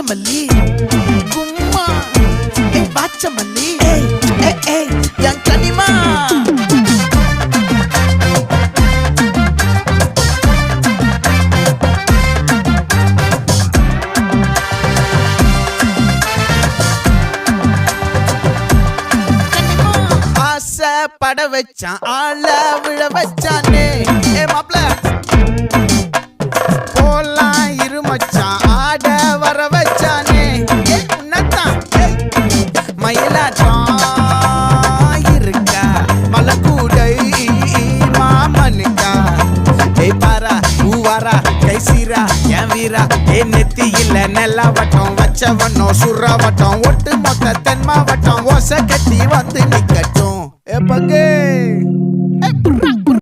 நாகமல்லி கும்மா பாச்சமல்லி என் கனிமா பட வச்சான் ஆள விழ வச்சானே மாப்ள போலாம் இருமச்சான் ஆட வர வச்சானே உன்னத்தான் மயிலாட்டம் இருக்கா மலக்கூடை மாமனுக்கா பாரா பூவாரா கைசீரா என் வீரா நெத்தி இல்ல நெல்லா வட்டம் வச்சவனும் சுறா வட்டம் ஒட்டு மொத்த தென் மாவட்டம் ஓசை கட்டி வந்து நிக்கட்டும் பங்கே